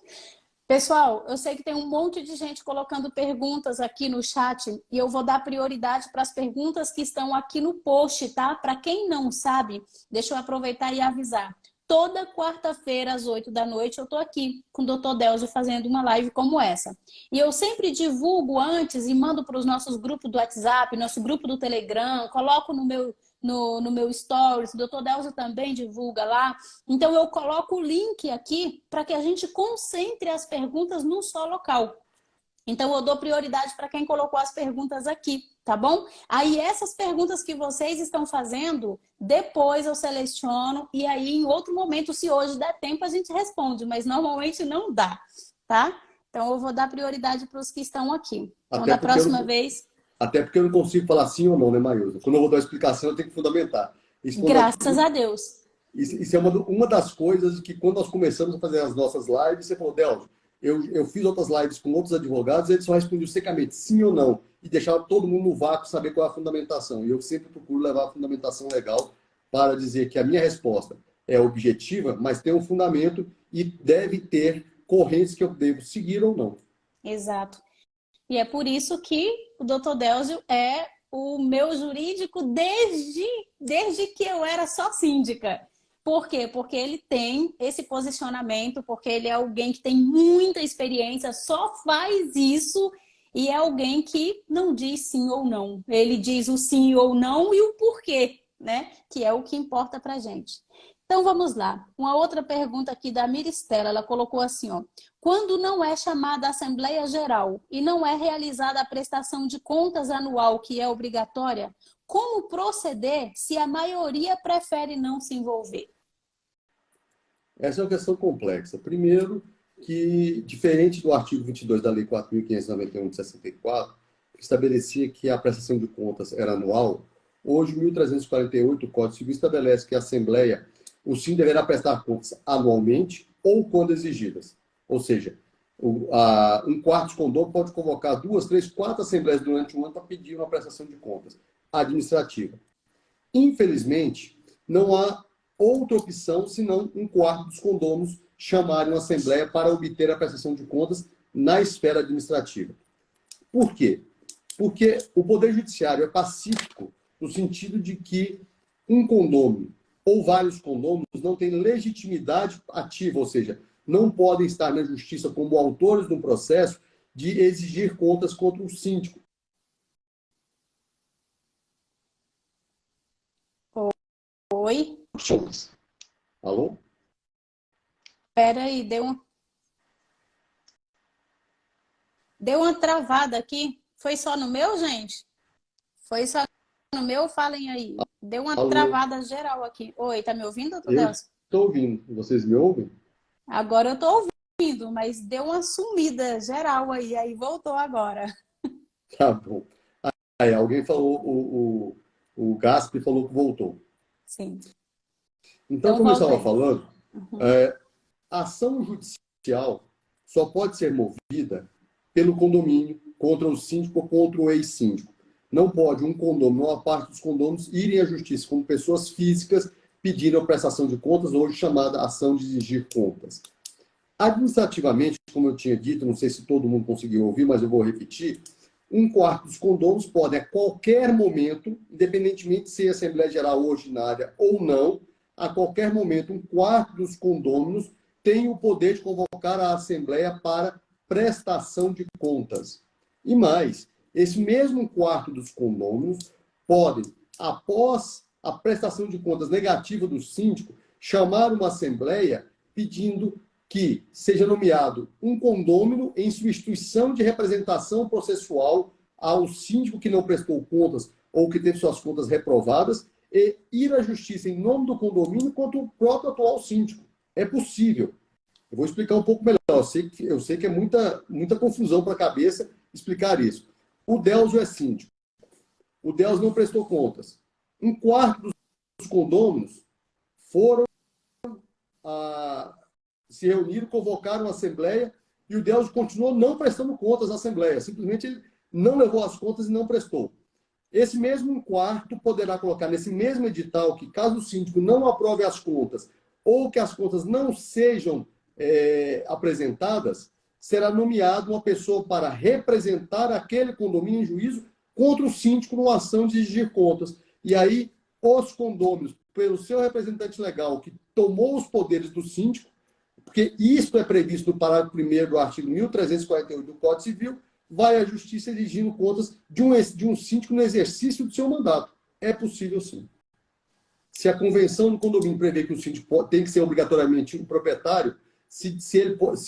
Pessoal, eu sei que tem um monte de gente colocando perguntas aqui no chat e eu vou dar prioridade para as perguntas que estão aqui no post, tá? Para quem não sabe, deixa eu aproveitar e avisar. Toda quarta-feira, às 8 da noite, eu estou aqui com o Dr. Delcio fazendo uma live como essa. E eu sempre divulgo antes e mando para os nossos grupos do WhatsApp, nosso grupo do Telegram, coloco no meu stories, o Dr. Delcio também divulga lá. Então, eu coloco o link aqui para que a gente concentre as perguntas num só local. Então, eu dou prioridade para quem colocou as perguntas aqui, tá bom? Aí, essas perguntas que vocês estão fazendo, depois eu seleciono e aí, em outro momento, se hoje der tempo, a gente responde, mas normalmente não dá, tá? Então, eu vou dar prioridade para os que estão aqui. Então, da próxima vez... Até porque eu não consigo falar sim ou não, né, Maísa? Quando eu vou dar uma explicação, eu tenho que fundamentar. Graças a Deus. Isso é uma das coisas que, quando nós começamos a fazer as nossas lives, você falou: Delcio, Eu fiz outras lives com outros advogados, eles só respondiam secamente sim ou não, e deixava todo mundo no vácuo saber qual é a fundamentação. E eu sempre procuro levar a fundamentação legal para dizer que a minha resposta é objetiva, mas tem um fundamento e deve ter correntes que eu devo seguir ou não. Exato. E é por isso que o Dr. Délcio é o meu jurídico desde que eu era só síndica. Por quê? Porque ele tem esse posicionamento, porque ele é alguém que tem muita experiência, só faz isso e é alguém que não diz sim ou não. Ele diz o sim ou não e o porquê, né? Que é o que importa pra gente. Então vamos lá. Uma outra pergunta aqui da Miristela, ela colocou assim, ó: quando não é chamada a Assembleia Geral e não é realizada a prestação de contas anual, que é obrigatória, como proceder se a maioria prefere não se envolver? Essa é uma questão complexa. Primeiro, que, diferente do artigo 22 da Lei 4.591 de 64, que estabelecia que a prestação de contas era anual, hoje o 1348, o Código Civil, estabelece que a Assembleia, o SIM deverá prestar contas anualmente ou quando exigidas. Ou seja, um quarto de condômino pode convocar 2, 3, 4 assembleias durante um ano para pedir uma prestação de contas administrativa. Infelizmente, não há outra opção senão um quarto dos condôminos chamarem uma assembleia para obter a prestação de contas na esfera administrativa. Por quê? Porque o Poder Judiciário é pacífico no sentido de que um condômino ou vários condôminos não têm legitimidade ativa, ou seja, não podem estar na justiça como autores de um processo de exigir contas contra o síndico. Oi? Alô? Espera aí, deu uma travada aqui. Foi só no meu, gente? Foi só no meu? Falem aí. Deu uma Alô? travada geral aqui. Oi, tá me ouvindo, doutor Eu Delcio? estou ouvindo. Vocês me ouvem? Agora eu tô ouvindo, mas deu uma sumida geral aí voltou agora. Tá bom. Aí, alguém falou, o Gaspi falou que voltou. Sim. Então, Então como eu volta estava aí. falando, Uhum. a ação judicial só pode ser movida pelo condomínio contra o síndico ou contra o ex-síndico. Não pode um condômino ou uma parte dos condôminos irem à justiça como pessoas físicas pedindo a prestação de contas, hoje chamada ação de exigir contas. Administrativamente, como eu tinha dito, não sei se todo mundo conseguiu ouvir, mas eu vou repetir, um quarto dos condôminos pode, a qualquer momento, independentemente de ser Assembleia Geral ordinária ou não, a qualquer momento, um quarto dos condôminos tem o poder de convocar a Assembleia para prestação de contas. E mais, esse mesmo quarto dos condôminos pode, após a prestação de contas negativa do síndico, chamar uma Assembleia pedindo que seja nomeado um condômino em substituição de representação processual ao síndico que não prestou contas ou que teve suas contas reprovadas e ir à justiça em nome do condomínio contra o próprio atual síndico. É possível. Eu vou explicar um pouco melhor. Eu sei que é muita confusão para a cabeça explicar isso. O Delcio é síndico. O Delcio não prestou contas. Um quarto dos condôminos foram se reuniram, convocaram uma assembleia e o Delcio continuou não prestando contas à assembleia. Simplesmente ele não levou as contas e não prestou. Esse mesmo quarto poderá colocar nesse mesmo edital que, caso o síndico não aprove as contas ou que as contas não sejam apresentadas, será nomeado uma pessoa para representar aquele condomínio em juízo contra o síndico numa ação de exigir contas. E aí, os condôminos, pelo seu representante legal, que tomou os poderes do síndico, porque isto é previsto no parágrafo 1º do artigo 1348 do Código Civil, vai à justiça exigindo contas de um síndico no exercício do seu mandato. É possível, sim. Se a convenção do condomínio prevê que o síndico tem que ser obrigatoriamente um proprietário, se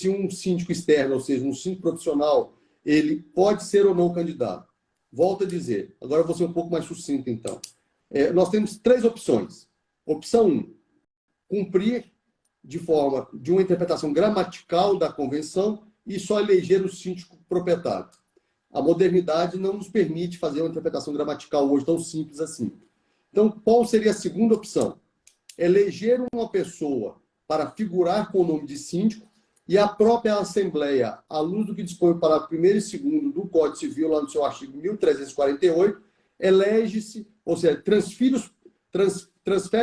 um síndico externo, ou seja, um síndico profissional, ele pode ser ou não candidato. Volto a dizer, agora eu vou ser um pouco mais sucinto, então. Nós temos 3 opções. Opção 1, cumprir de uma interpretação gramatical da convenção e só eleger o síndico proprietário. A modernidade não nos permite fazer uma interpretação gramatical hoje tão simples assim. Então, qual seria a segunda opção? Eleger uma pessoa para figurar com o nome de síndico e a própria Assembleia, à luz do que dispõe para o primeiro e segundo do Código Civil, lá no seu artigo 1348, elege-se, ou seja, transfere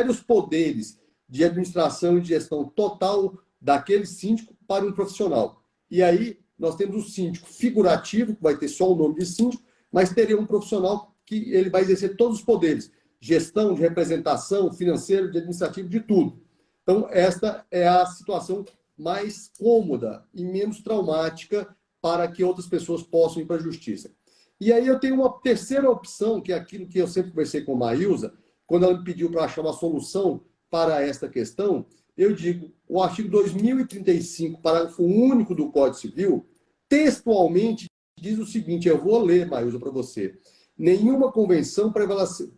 os poderes de administração e de gestão total daquele síndico para um profissional. E aí nós temos o síndico figurativo, que vai ter só o nome de síndico, mas teria um profissional que ele vai exercer todos os poderes, gestão, de representação, financeiro, de administrativo, de tudo. Então, esta é a situação mais cômoda e menos traumática para que outras pessoas possam ir para a justiça. E aí eu tenho uma terceira opção, que é aquilo que eu sempre conversei com a Maílza, quando ela me pediu para achar uma solução para esta questão, eu digo, o artigo 2035, parágrafo único do Código Civil, textualmente diz o seguinte, eu vou ler, Maílza, para você. Nenhuma convenção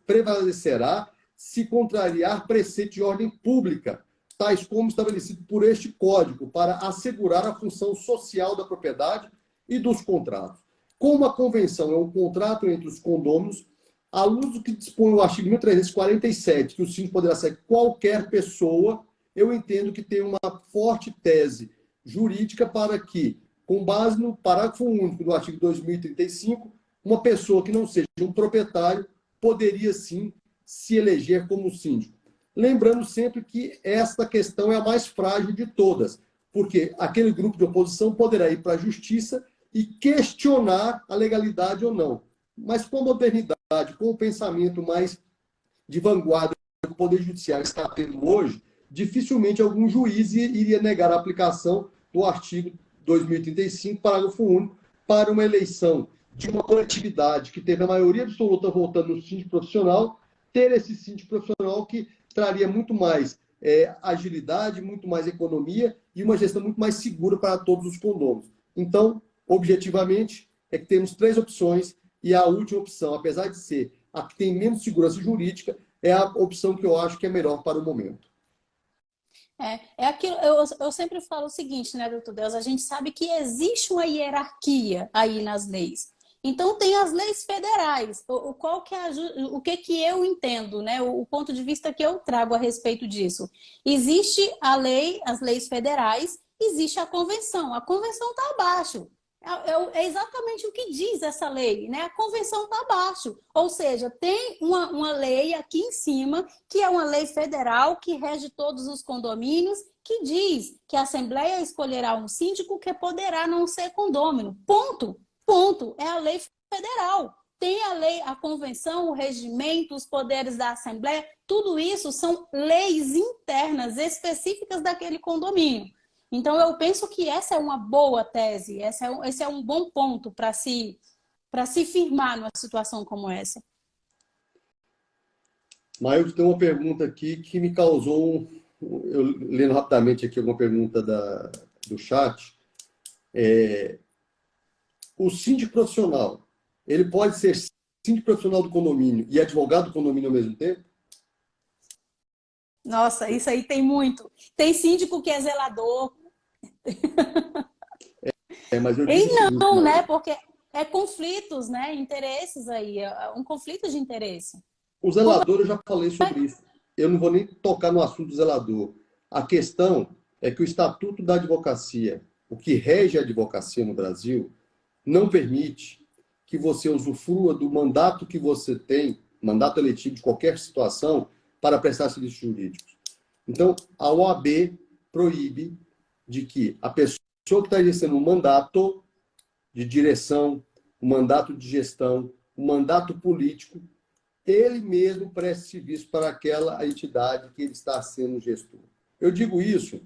prevalecerá se contrariar preceito de ordem pública, tais como estabelecido por este Código, para assegurar a função social da propriedade e dos contratos. Como a convenção é um contrato entre os condôminos, à luz do que dispõe o artigo 1347, que o síndico poderá ser qualquer pessoa, eu entendo que tem uma forte tese jurídica para que, com base no parágrafo único do artigo 2035, uma pessoa que não seja um proprietário poderia, sim, se eleger como síndico. Lembrando sempre que esta questão é a mais frágil de todas, porque aquele grupo de oposição poderá ir para a justiça e questionar a legalidade ou não. Mas com a modernidade, com o pensamento mais de vanguarda que o Poder Judiciário está tendo hoje, dificilmente algum juiz iria negar a aplicação do artigo 2035, parágrafo único, para uma eleição de uma coletividade que teve a maioria absoluta votando no síndico profissional, ter esse síndico profissional que traria muito mais agilidade, muito mais economia e uma gestão muito mais segura para todos os condôminos. Então, objetivamente, é que temos três opções e a última opção, apesar de ser a que tem menos segurança jurídica, é a opção que eu acho que é melhor para o momento. É aquilo, eu sempre falo o seguinte, né, doutor Deus? A gente sabe que existe uma hierarquia aí nas leis. Então, tem as leis federais. O que eu entendo, né? O ponto de vista que eu trago a respeito disso. Existe a lei, as leis federais, existe a convenção. A convenção está abaixo. É exatamente o que diz essa lei, né? A convenção está abaixo. Ou seja, tem uma lei aqui em cima, que é uma lei federal que rege todos os condomínios, que diz que a Assembleia escolherá um síndico que poderá não ser condômino. Ponto. Ponto. É a lei federal. Tem a lei, a convenção, o regimento, os poderes da Assembleia, tudo isso são leis internas específicas daquele condomínio. Então, eu penso que essa é uma boa tese, esse é um bom ponto para se firmar numa situação como essa. Maílson, tem uma pergunta aqui que me causou, eu lendo rapidamente aqui alguma pergunta do chat. O síndico profissional, ele pode ser síndico profissional do condomínio e advogado do condomínio ao mesmo tempo? Nossa, isso aí tem muito. Tem síndico que é zelador. Mas eu E digo o seguinte, não, né? Maílson, Porque é conflitos, né? Interesses aí, é um conflito de interesse. o zelador, eu já falei sobre isso. Eu não vou nem tocar no assunto do zelador. A questão é que o Estatuto da Advocacia, o que rege a advocacia no Brasil, não permite que você usufrua do mandato que você tem, mandato eletivo de qualquer situação, para prestar serviços jurídicos. Então, a OAB proíbe de que a pessoa que está exercendo um mandato de direção, um mandato de gestão, um mandato político, ele mesmo preste serviço para aquela entidade que ele está sendo gestor. Eu digo isso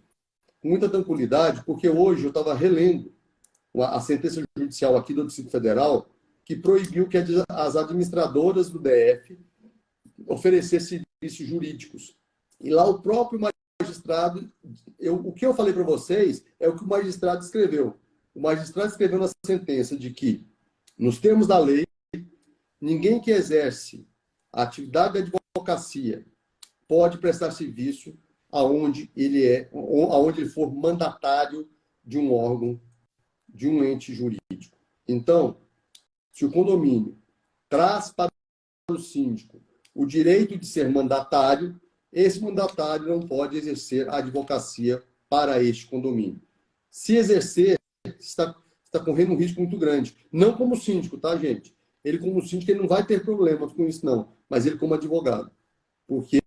com muita tranquilidade, porque hoje eu estava relendo a sentença judicial aqui do Distrito Federal, que proibiu que as administradoras do DF oferecessem serviços jurídicos. E lá o próprio magistrado, o que eu falei para vocês é o que o magistrado escreveu. O magistrado escreveu na sentença de que, nos termos da lei, ninguém que exerce a atividade da advocacia pode prestar serviço aonde ele for mandatário de um órgão, de um ente jurídico. Então, se o condomínio traz para o síndico o direito de ser mandatário, esse mandatário não pode exercer a advocacia para este condomínio. Se exercer, está correndo um risco muito grande. Não como síndico, tá, gente? Ele como síndico ele não vai ter problemas com isso, não. Mas ele como advogado. Porque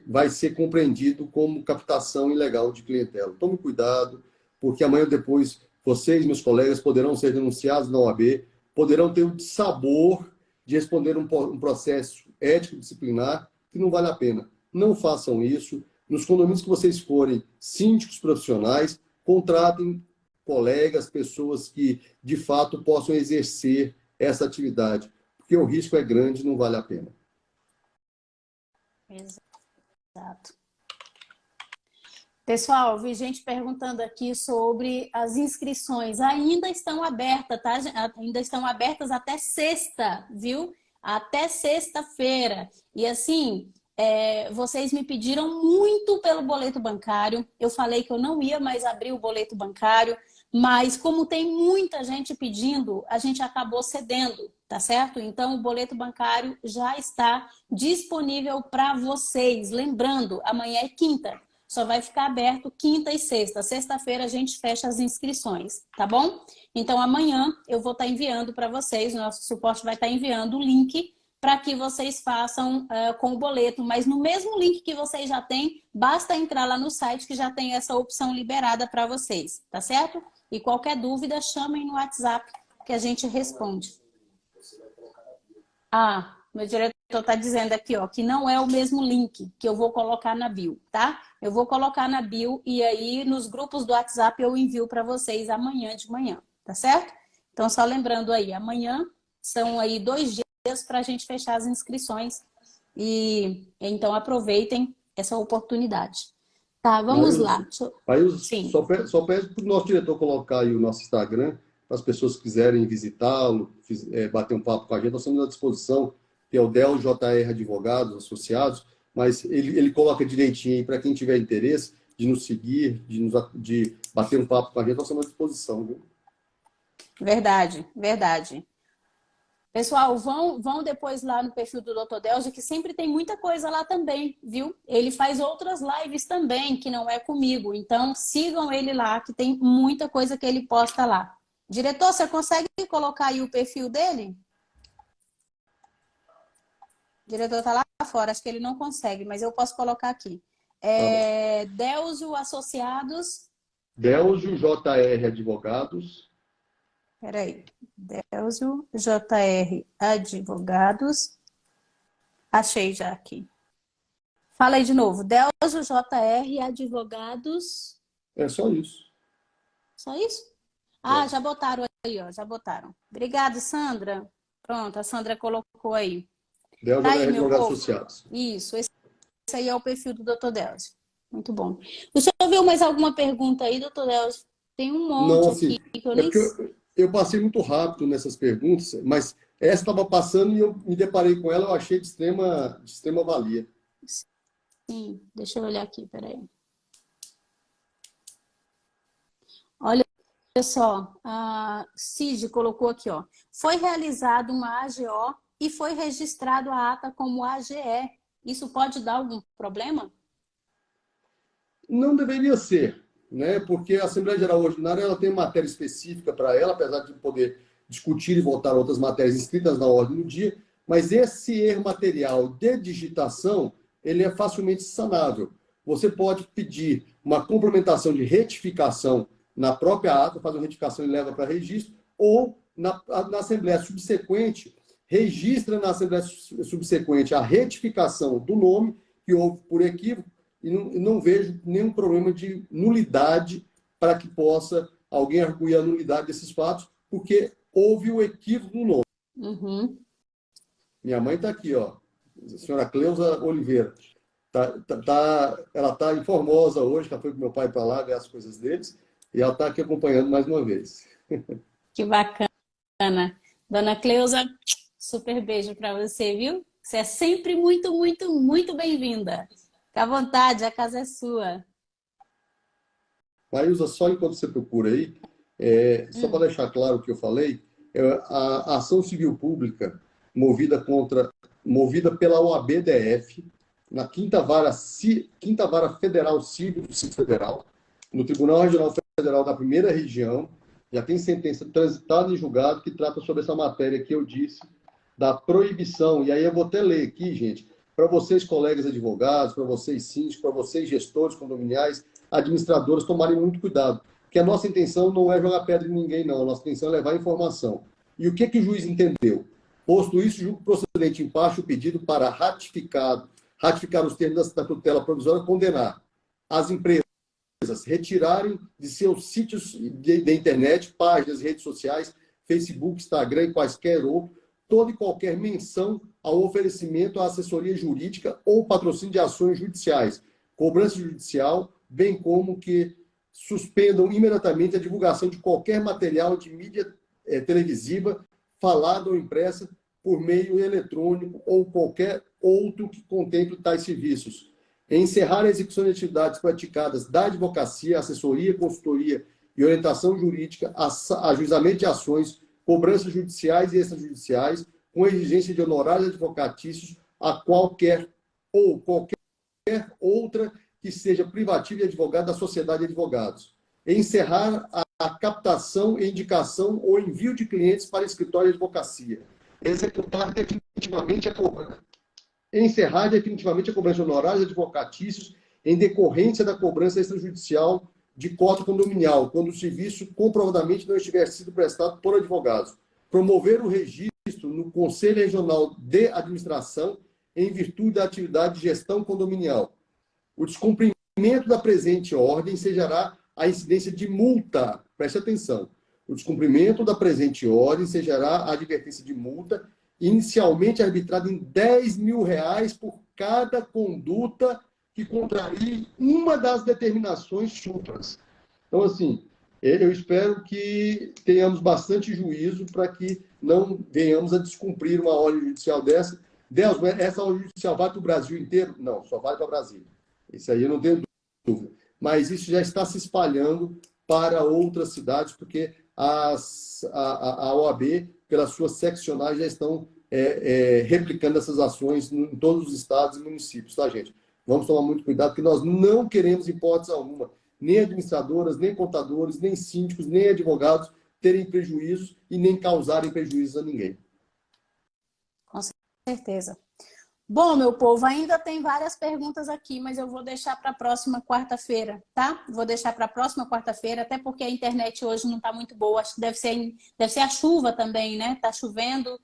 vai ser compreendido como captação ilegal de clientela. Tome cuidado, porque amanhã ou depois vocês, meus colegas, poderão ser denunciados na OAB, poderão ter o sabor de responder um processo ético-disciplinar que não vale a pena. Não façam isso. Nos condomínios que vocês forem síndicos profissionais, contratem colegas, pessoas que, de fato, possam exercer essa atividade, porque o risco é grande e não vale a pena. Exato. Pessoal, vi gente perguntando aqui sobre as inscrições. Ainda estão abertas, tá? Ainda estão abertas até sexta, viu? Até sexta-feira. E assim, vocês me pediram muito pelo boleto bancário. Eu falei que eu não ia mais abrir o boleto bancário, mas como tem muita gente pedindo, a gente acabou cedendo, tá certo? Então, o boleto bancário já está disponível para vocês. Lembrando, amanhã é quinta. Só vai ficar aberto quinta e sexta. Sexta-feira a gente fecha as inscrições, tá bom? Então amanhã eu vou estar enviando para vocês, o nosso suporte vai estar enviando o link para que vocês façam com o boleto. Mas no mesmo link que vocês já têm, basta entrar lá no site que já tem essa opção liberada para vocês, tá certo? E qualquer dúvida, chamem no WhatsApp que a gente responde. Meu diretor está dizendo aqui, ó, que não é o mesmo link que eu vou colocar na bio, tá? Eu vou colocar na bio e aí nos grupos do WhatsApp eu envio para vocês amanhã de manhã, tá certo? Então, só lembrando aí, amanhã são aí 2 dias para a gente fechar as inscrições e então aproveitem essa oportunidade. Tá, vamos lá. Sim. Só peço para o nosso diretor colocar aí o nosso Instagram, para as pessoas que quiserem visitá-lo, bater um papo com a gente, nós estamos à disposição, que é o Del JR Advogados Associados, mas ele coloca direitinho aí para quem tiver interesse de nos seguir, de bater um papo com a gente, nós estamos à disposição, viu? Verdade, verdade. Pessoal, vão depois lá no perfil do Dr. Delcio, que sempre tem muita coisa lá também, viu? Ele faz outras lives também, que não é comigo. Então, sigam ele lá, que tem muita coisa que ele posta lá. Diretor, você consegue colocar aí o perfil dele? O diretor tá lá fora, acho que ele não consegue, mas eu posso colocar aqui. Delcio Associados. Delcio JR Advogados. Peraí. Delcio JR Advogados. Achei já aqui. Fala aí de novo. Delcio JR Advogados. É só isso. Só isso? Já botaram aí, ó. Já botaram. Obrigada, Sandra. Pronto, a Sandra colocou aí. Delcio Tá JR aí, Advogados Associados. Isso, esse aí é o perfil do Dr. Delcio. Muito bom. O senhor viu mais alguma pergunta aí, Dr. Delcio? Tem um monte aqui que eu nem sei. Eu passei muito rápido nessas perguntas, mas essa estava passando e eu me deparei com ela, eu achei de extrema valia. Sim, deixa eu olhar aqui, peraí. Olha só, a Cid colocou aqui, ó. Foi realizado uma AGO e foi registrado a ata como AGE. Isso pode dar algum problema? Não deveria ser, né? Porque a Assembleia Geral Ordinária ela tem matéria específica para ela, apesar de poder discutir e votar outras matérias inscritas na ordem do dia, mas esse erro material de digitação, ele é facilmente sanável. Você pode pedir uma complementação de retificação na própria ata, faz uma retificação e leva para registro, ou na Assembleia subsequente, registra na Assembleia subsequente a retificação do nome que houve por equívoco, e não vejo nenhum problema de nulidade para que possa alguém arguir a nulidade desses fatos, porque houve o equívoco no nome. Uhum. Minha mãe está aqui, ó, a senhora Cleusa Oliveira. Ela está em Formosa hoje, já foi com meu pai para lá ver as coisas deles, e ela está aqui acompanhando mais uma vez. Que bacana. Dona Cleusa, super beijo para você, viu? Você é sempre muito, muito, muito bem-vinda. Fica à vontade, a casa é sua. Maísa, só enquanto você procura aí, só para deixar claro o que eu falei, a ação civil pública movida pela OAB-DF, na Quinta Vara Federal Civil do Distrito Federal, no Tribunal Regional Federal da primeira região, já tem sentença transitada em julgado que trata sobre essa matéria que eu disse, da proibição. E aí eu vou até ler aqui, gente, para vocês, colegas advogados, para vocês síndicos, para vocês, gestores condominiais, administradores, tomarem muito cuidado. Porque a nossa intenção não é jogar pedra em ninguém, não. A nossa intenção é levar informação. E o que o juiz entendeu? Posto isso, julgo procedente em parte o pedido para ratificar os termos da tutela provisória, condenar as empresas retirarem de seus sítios de internet, páginas, redes sociais, Facebook, Instagram e quaisquer outros, toda e qualquer menção ao oferecimento à assessoria jurídica ou patrocínio de ações judiciais, cobrança judicial, bem como que suspendam imediatamente a divulgação de qualquer material de mídia televisiva, falada ou impressa, por meio eletrônico ou qualquer outro que contemple tais serviços. Encerrar a execução de atividades praticadas da advocacia, assessoria, consultoria e orientação jurídica, ajuizamento de ações, cobranças judiciais e extrajudiciais, com exigência de honorários advocatícios a qualquer outra que seja privativa de advogado da sociedade de advogados. Encerrar a captação e indicação ou envio de clientes para escritório de advocacia. Executar definitivamente a cobrança. Encerrar definitivamente a cobrança de honorários advocatícios em decorrência da cobrança extrajudicial de cota condominial, quando o serviço comprovadamente não estiver sido prestado por advogados. Promover o registro no Conselho Regional de Administração em virtude da atividade de gestão condominial. O descumprimento da presente ordem ensejará a incidência de multa. Preste atenção. O descumprimento da presente ordem ensejará a advertência de multa, inicialmente arbitrada em R$ 10.000 por cada conduta que contrarie uma das determinações supras. Então, assim, eu espero que tenhamos bastante juízo para que não venhamos a descumprir uma ordem judicial dessa. Deus, essa ordem judicial vale para o Brasil inteiro? Não, só vale para o Brasil. Isso aí eu não tenho dúvida. Mas isso já está se espalhando para outras cidades, porque a OAB, pelas suas seccionais, já estão replicando essas ações em todos os estados e municípios, tá, gente? Vamos tomar muito cuidado, porque nós não queremos, em hipótese alguma, nem administradoras, nem contadores, nem síndicos, nem advogados terem prejuízos e nem causarem prejuízos a ninguém. Com certeza. Bom, meu povo, ainda tem várias perguntas aqui, mas eu vou deixar para a próxima quarta-feira, tá? Vou deixar para a próxima quarta-feira, até porque a internet hoje não está muito boa. Acho que deve ser a chuva também, né? Tá chovendo,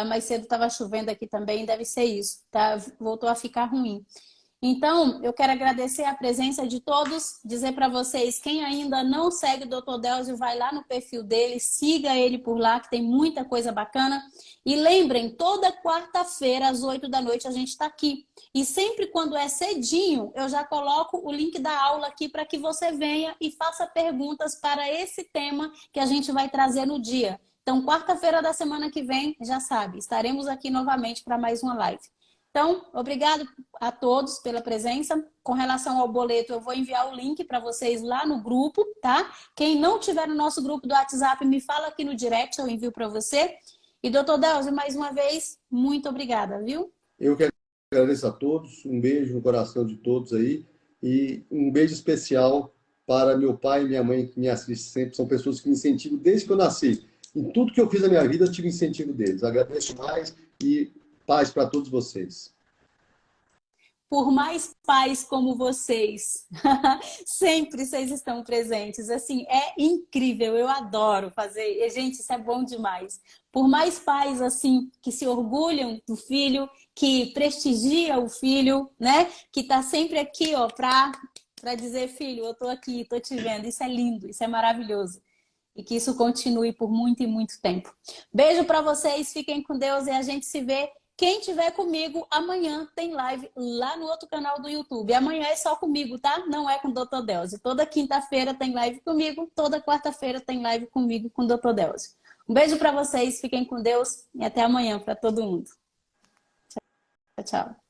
mais cedo estava chovendo aqui também, deve ser isso, tá? Voltou a ficar ruim. Então, eu quero agradecer a presença de todos, dizer para vocês, quem ainda não segue o Dr. Delzio, vai lá no perfil dele, siga ele por lá, que tem muita coisa bacana. E lembrem, toda quarta-feira, às 8 da noite, a gente está aqui. E sempre quando é cedinho, eu já coloco o link da aula aqui para que você venha e faça perguntas para esse tema que a gente vai trazer no dia. Então, quarta-feira da semana que vem, já sabe, estaremos aqui novamente para mais uma live. Então, obrigado a todos pela presença. Com relação ao boleto, eu vou enviar o link para vocês lá no grupo, tá? Quem não tiver no nosso grupo do WhatsApp, me fala aqui no direct, eu envio para você. E, doutor Delzio, mais uma vez, muito obrigada, viu? Eu que agradeço a todos, um beijo no coração de todos aí e um beijo especial para meu pai e minha mãe que me assistem sempre, são pessoas que me incentivam desde que eu nasci. Em tudo que eu fiz na minha vida, eu tive incentivo deles. Agradeço mais e paz para todos vocês. Por mais pais como vocês, sempre vocês estão presentes. Assim, é incrível, eu adoro fazer. E, gente, isso é bom demais. Por mais pais, assim, que se orgulham do filho, que prestigia o filho, né? Que tá sempre aqui, ó, para dizer, filho, eu tô aqui, tô te vendo. Isso é lindo, isso é maravilhoso. E que isso continue por muito e muito tempo. Beijo para vocês, fiquem com Deus e a gente se vê. Quem tiver comigo, amanhã tem live lá no outro canal do YouTube. Amanhã é só comigo, tá? Não é com o Dr. Delzio. Toda quinta-feira tem live comigo, toda quarta-feira tem live comigo com o Dr. Delzio. Um beijo para vocês, fiquem com Deus e até amanhã para todo mundo. Tchau, tchau.